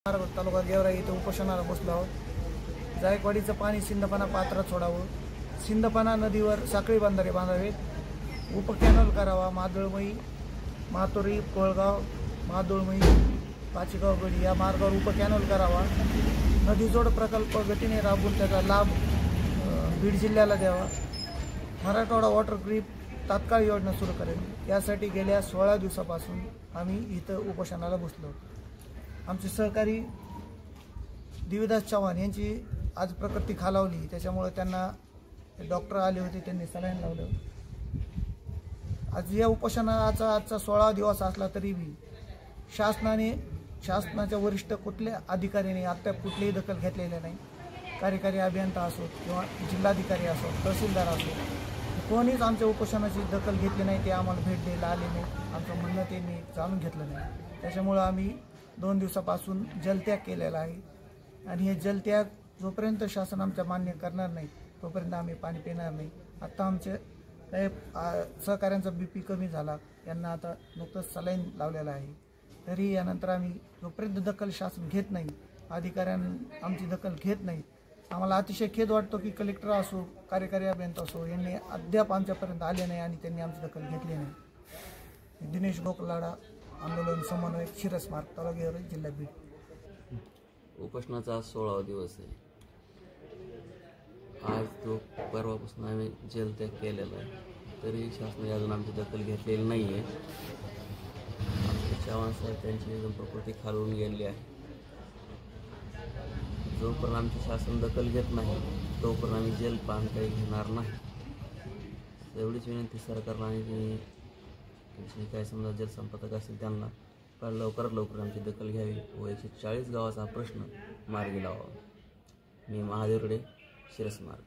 तालुका गेवराई इथं उपोषणाला बसलो आहोत। जायकवाडीचं पाणी सिंदपणा पात्रात सोडावं, सिंदपणा नदीवर साखळी बंधारे बांधावेत, उपकॅनल करावा, मादळमई, मातोरी, कोळगाव, मादळमई, पाचेगाव गडी या मार्गावर उपकॅनल करावा, नदीजोड प्रकल्प गतीने राबवून त्याचा लाभ बीड जिल्ह्याला द्यावा, मराठवाडा वॉटर ग्रीप तात्काळ योजना सुरू करेल। यासाठी गेल्या 16 दिवसापासून आम्ही इथं उपोषणाला बसलो। आमचे सहकारी देवीदास चव्हाण यांची आज प्रकृती खालावली, त्याच्यामुळे त्यांना डॉक्टर आले होते, त्यांनी सलाईन लावलं। आज या उपोषणाचा आजचा 16 दिवस असला तरी बी शासनाच्या वरिष्ठ कुठल्या अधिकाऱ्याने अद्याप कुठलीही दखल घेतलेली नाही। कार्यकारी अभियंता असो किंवा जिल्हाधिकारी असो, तहसीलदार असो, कोणीच आमच्या उपोषणाची दखल घेतली नाही। ते आम्हाला भेट द्यायला आले नाही, आमचं म्हणणं त्यांनी जाणून घेतलं नाही। त्याच्यामुळे आम्ही 2 दिवसापासून जलत्याग केलेला आहे आणि हे जलत्याग जोपर्यंत शासन आमच्या मान्य करणार नाही तोपर्यंत आम्ही पाणी पिणार नाही। आता आमचे काही सहकाऱ्यांचा BP कमी झाला, यांना आता नुकतंच सलाईन लावलेला आहे। तरी यानंतर आम्ही जोपर्यंत दखल शासन घेत नाही, अधिकाऱ्यांनी आमची दखल घेत नाही, आम्हाला अतिशय खेद वाटतो की कलेक्टर असो, कार्यकारी अभियंता असो, यांनी अद्याप आमच्यापर्यंत आले नाही आणि त्यांनी आमची दखल घेतली नाही। दिनेश गोकलाडा, आंदोलन समन्वयक, शिरसमार्ग, तालुका गेवराई, जिल्हा बीड। उपोषणाचा आज 16वा दिवस आहे। आज तो परवापासून आम्ही जलत्याग केलेला आहे, तरी शासनाने अजून आमची दखल घेतलेली नाही आहे। आमचे चव्हाण साहेब त्यांची एकदम प्रकृती खालवून गेलेली आहे। जोपर्यंत आमची शासन दखल घेत नाही तोपर्यंत आम्ही जलपान काही घेणार नाही, एवढीच विनंती सरकारला आणि जे काही समजा जलसंपदा असेल त्यांना लवकरात लवकर आमची दखल घ्यावी व 140 गावाचा प्रश्न मार्गी लावावा। मी महादेवकडे, शिरसमार्ग।